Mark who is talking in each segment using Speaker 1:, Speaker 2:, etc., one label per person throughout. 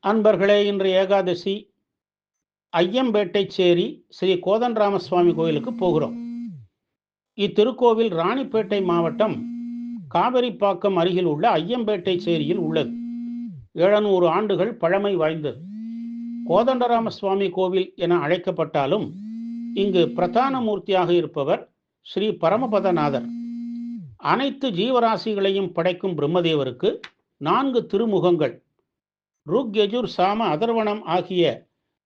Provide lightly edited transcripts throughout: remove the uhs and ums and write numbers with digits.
Speaker 1: அன்பர்களே, இன்று ஏகாதசி. ஐயம்பேட்டை சேரி ஸ்ரீ கோதண்டராமசுவாமி கோயிலுக்கு போகிறோம். இத்திருக்கோவில் ராணிப்பேட்டை மாவட்டம் காவிரிப்பாக்கம் அருகில் உள்ள ஐயம்பேட்டை சேரியில் உள்ளது. 700 ஆண்டுகள் பழமை வாய்ந்தது. கோதண்டராமசுவாமி கோவில் என அழைக்கப்பட்டாலும் இங்கு பிரதான மூர்த்தியாக இருப்பவர் ஸ்ரீ பரமபதநாதர். அனைத்து ஜீவராசிகளையும் படைக்கும் பிரம்மதேவருக்கு 4 திருமுகங்கள், ருக், யஜுர், சாம, அதர்வணம் ஆகிய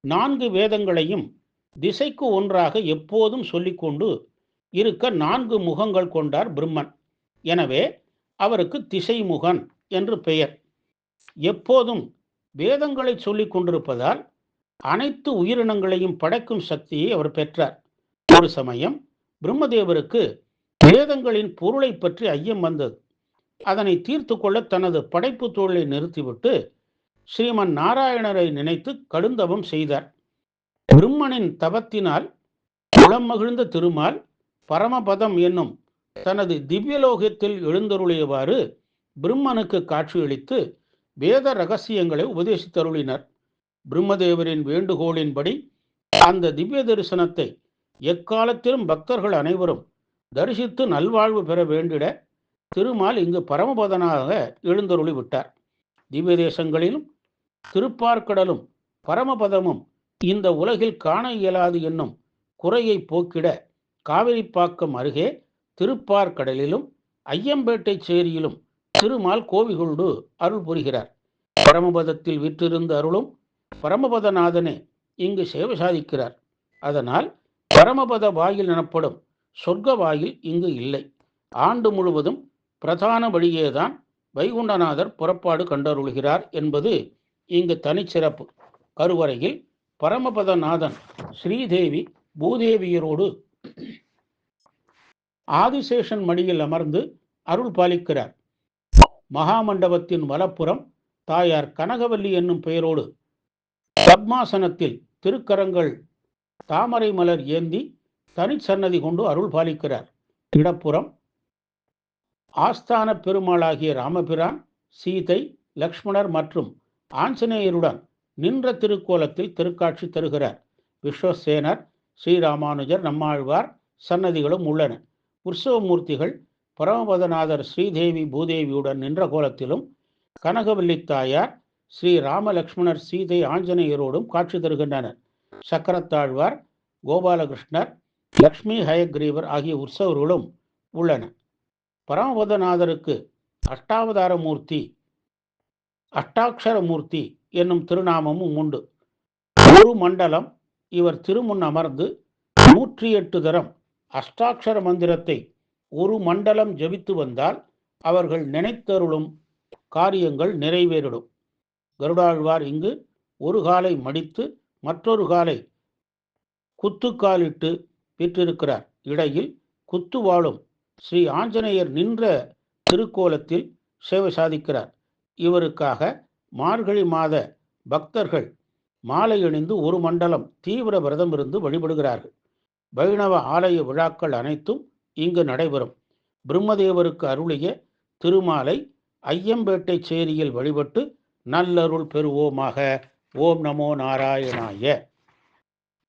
Speaker 1: 4 வேதங்களையும் திசைக்கு ஒன்றாக எப்போதும் சொல்லிக்கொண்டு இருக்க 4 முகங்கள் கொண்டார் பிரம்மன். எனவே அவருக்கு திசைமுகன் என்று பெயர். எப்போதும் வேதங்களை சொல்லிக் கொண்டிருப்பதால் அனைத்து உயிரினங்களையும் படைக்கும் சக்தியை அவர் பெற்றார். ஒரு சமயம் பிரம்மதேவருக்கு வேதங்களின் பொருளை பற்றி ஐயம் வந்தது. அதனை தீர்த்து கொள்ள தனது படைப்பு தொழிலை நிறுத்திவிட்டு ஸ்ரீமன் நாராயணரை நினைத்து கடுந்தவம் செய்தார். பிரம்மனின் தவத்தினால் குளம் மகிழ்ந்த திருமால் பரமபதம் என்னும் தனது திவ்யலோகத்தில் எழுந்தருளியவாறு பிரம்மனுக்கு காட்சியளித்து வேத ரகசியங்களை உபதேசித்தருளினர். பிரம்மதேவரின் வேண்டுகோளின்படி அந்த திவ்ய தரிசனத்தை எக்காலத்திலும் பக்தர்கள் அனைவரும் தரிசித்து நல்வாழ்வு பெற வேண்டிட திருமால் இங்கு பரமபதனாக எழுந்தருளி விட்டார். திவ்ய தேசங்களிலும் திருப்பார்க்கடலும் பரமபதமும் இந்த உலகில் காண இயலாது என்னும் குறையை போக்கிட காவிரிப்பாக்கம் அருகே திருப்பார்க்கடலிலும் ஐயம்பேட்டை சேரியிலும் திருமால் கோவிகொண்டு அருள் புரிகிறார். பரமபதத்தில் விற்றிருந்து அருளும் பரமபதநாதனே இங்கு சேவை சாதிக்கிறார். அதனால் பரமபத வாயில் எனப்படும் சொர்க்க வாயில் இங்கு இல்லை. ஆண்டு முழுவதும் பிரதான வழியேதான் வைகுண்டநாதர் புறப்பாடு கண்டருள்கிறார் என்பது இங்கு தனிச்சிறப்பு. கருவறையில் பரமபதநாதன் ஸ்ரீதேவி பூதேவியரோடு ஆதிசேஷன் மடியில் அமர்ந்து அருள் பாலிக்கிறார். மகாமண்டபத்தின் வலப்புறம் தாயார் கனகவல்லி என்னும் பெயரோடு பத்மாசனத்தில் திருக்கரங்கள் தாமரை மலர் ஏந்தி தனிச்சன்னதி கொண்டு அருள் பாலிக்கிறார். இடப்புறம் ஆஸ்தான பெருமாளாகிய ராமபிரான், சீதை, லக்ஷ்மணர் மற்றும் ஆஞ்சநேயருடன் நின்ற திருக்கோலத்தில் திருக்காட்சி தருகிறார். விஸ்வசேனர், ஸ்ரீராமானுஜர், நம்மாழ்வார் சன்னதிகளும் உள்ளன. உற்சவமூர்த்திகள் பரமபதநாதர் ஸ்ரீதேவி பூதேவியுடன் நின்ற கோலத்திலும் கனகவல்லி தாயார் ஸ்ரீ ராமலக்ஷ்மணர், சீதை, ஆஞ்சநேயரோடும் காட்சி தருகின்றனர். சக்கரத்தாழ்வார், கோபாலகிருஷ்ணர், லக்ஷ்மி ஹயக்ரீவர் ஆகிய உற்சவர்களும் உள்ளன. பரமபதநாதருக்கு அஷ்டாவதார மூர்த்தி, அஷ்டாட்சர மூர்த்தி என்னும் திருநாமமும் உண்டு. ஒரு மண்டலம் இவர் திருமுன் அமர்ந்து 108 தரம் அஷ்டாட்சர மந்திரத்தை ஒரு மண்டலம் ஜபித்து வந்தால் அவர்கள் நினைத்தருளும் காரியங்கள் நிறைவேறிடும். கருடாழ்வார் இங்கு ஒரு காலை மடித்து மற்றொரு காலை குத்துக்காலிட்டு பெற்றிருக்கிறார். இடையில் குத்து வாழும் ஸ்ரீ ஆஞ்சநேயர் நின்ற திருக்கோலத்தில் சேவை சாதிக்கிறார். இவருக்காக மார்கழி மாத பக்தர்கள் மாலை அணிந்து ஒரு மண்டலம் தீவிர விரதம் இருந்து வழிபடுகிறார்கள். வைணவ ஆலய விழாக்கள் அனைத்தும் இங்கு நடைபெறும். பிரம்மதேவருக்கு அருளிய திருமாலை ஐயம்பேட்டை சேரியில் வழிபட்டு நல்லருள் பெறுவோமாக. ஓம் நமோ நாராயணாய.